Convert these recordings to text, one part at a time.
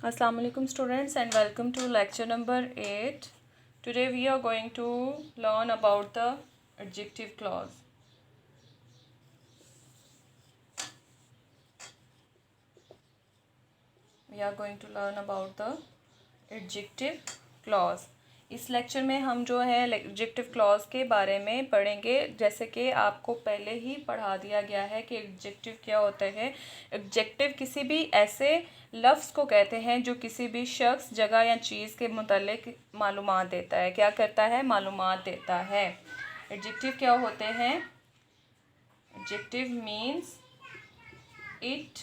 Assalamu alaikum students and welcome to lecture number 8. Today we are going to learn about the adjective clause. We are going to learn about the adjective clause. इस lecture में हम जो है adjective clause के बारे में पढ़ेंगे। जैसे कि आपको पहले ही पढ़ा दिया गया है कि एडजेक्टिव क्या होता है। एडजेक्टिव किसी भी ऐसे लफ्ज़ को कहते हैं जो किसी भी शख्स, जगह या चीज़ के मुतालिक मालूमात देता है। क्या करता है? मालूमात देता है। एडजेक्टिव क्या होते हैं? Adjective means it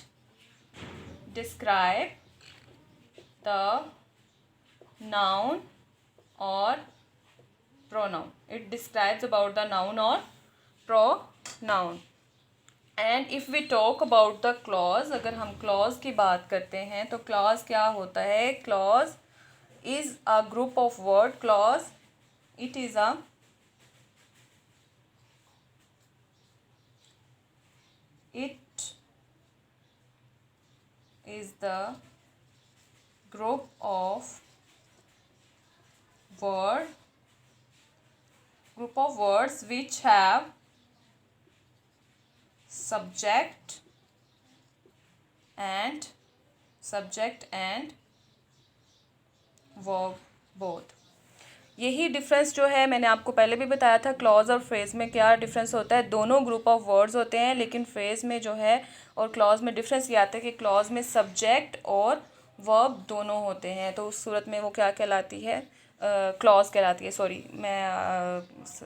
describe the noun or pronoun. It describes about the noun or pronoun. And if we talk about the clause, अगर हम clause की बात करते हैं तो clause क्या होता है? Clause is a group of word. Clause, it is the group of words which have subject and verb both. यही डिफरेंस जो है मैंने आपको पहले भी बताया था। क्लॉज और फ्रेज में क्या डिफरेंस होता है? दोनों ग्रुप ऑफ वर्ड्स होते हैं, लेकिन फ्रेज में जो है और क्लॉज में डिफरेंस ये आता है कि क्लॉज में सब्जेक्ट और वर्ब दोनों होते हैं। तो उस सूरत में वो क्या कहलाती है? क्लॉज कहलाती है। सॉरी, मैं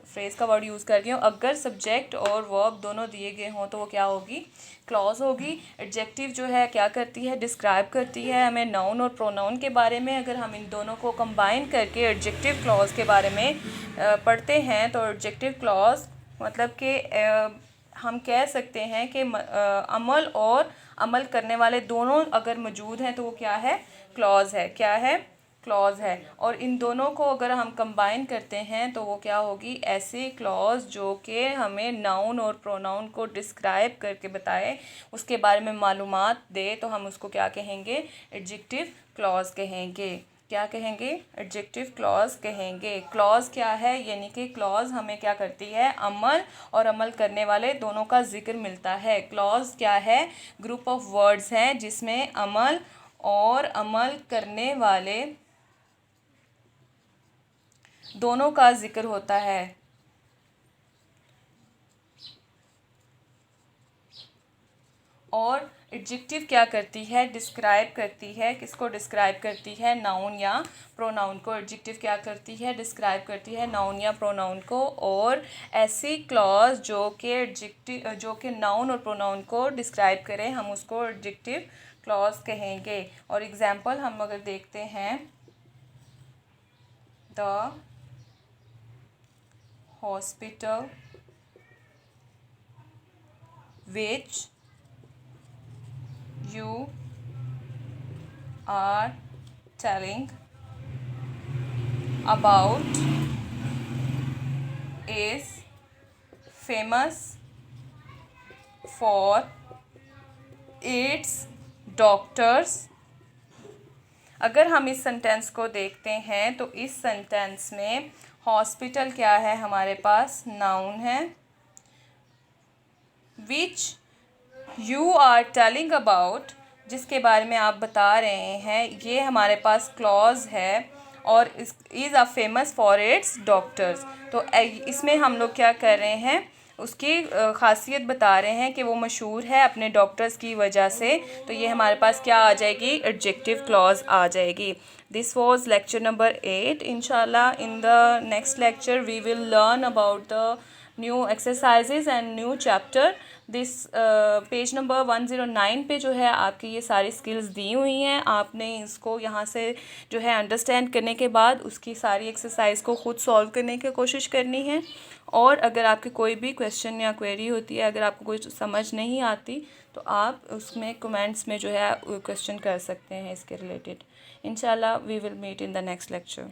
फ्रेज का वर्ड यूज़ कर रही हूँ। अगर सब्जेक्ट और वर्ब दोनों दिए गए हों तो वो क्या होगी? क्लॉज होगी। एडजेक्टिव जो है क्या करती है? डिस्क्राइब करती है हमें नाउन और प्रोनाउन के बारे में। अगर हम इन दोनों को कंबाइन करके एडजेक्टिव क्लॉज के बारे में पढ़ते हैं तो एडजेक्टिव क्लॉज मतलब कि हम कह सकते हैं कि अमल और अमल करने वाले दोनों अगर मौजूद हैं तो वो क्या है? क्लॉज है। क्या है? क्लॉज है। और इन दोनों को अगर हम कंबाइन करते हैं तो वो क्या होगी? ऐसी क्लॉज जो कि हमें नाउन और प्रोनाउन को डिस्क्राइब करके बताए, उसके बारे में मालूमात दे, तो हम उसको क्या कहेंगे? एडजेक्टिव क्लॉज कहेंगे। क्या कहेंगे? एडजेक्टिव क्लॉज कहेंगे। क्लॉज क्या है? यानी कि क्लॉज हमें क्या करती है? अमल और अमल करने वाले दोनों का जिक्र मिलता है। क्लॉज क्या है? ग्रुप ऑफ वर्ड्स हैं जिसमें अमल और अमल करने वाले दोनों का जिक्र होता है। और एडजेक्टिव क्या करती है? डिस्क्राइब करती है। किसको डिस्क्राइब करती है? नाउन या प्रोनाउन को। एडजेक्टिव क्या करती है? डिस्क्राइब करती है नाउन या प्रोनाउन को। और ऐसी क्लॉज जो कि एडजेक्टिव जो कि नाउन और प्रोनाउन को डिस्क्राइब करें, हम उसको एडजेक्टिव क्लॉज कहेंगे। और एग्जांपल हम अगर देखते हैं, the hospital which you are telling about is famous for its doctors. अगर हम इस सेंटेंस को देखते हैं तो इस सेंटेंस में हॉस्पिटल क्या है? हमारे पास नाउन है। Which you are telling about, जिसके बारे में आप बता रहे हैं, ये हमारे पास क्लॉज है। और is a famous for its doctors. तो इसमें हम लोग क्या कर रहे हैं? उसकी ख़ासियत बता रहे हैं कि वो मशहूर है अपने डॉक्टर्स की वजह से। तो ये हमारे पास क्या आ जाएगी? एडजेक्टिव क्लॉज आ जाएगी। This was lecture number 8. इंशाल्लाह in the next lecture we will learn about the new exercises and new chapter. This page number 109 पे जो है आपकी ये सारी स्किल्स दी हुई हैं। आपने इसको यहाँ से जो है अंडरस्टैंड करने के बाद उसकी सारी एक्सरसाइज को ख़ुद सॉल्व करने की कोशिश करनी है। और अगर आपकी कोई भी क्वेश्चन या क्वेरी होती है, अगर आपको कोई समझ नहीं आती, तो आप उसमें कमेंट्स में जो है क्वेश्चन कर सकते हैं इसके रिलेटेड। इंशाल्लाह we will meet in the next lecture.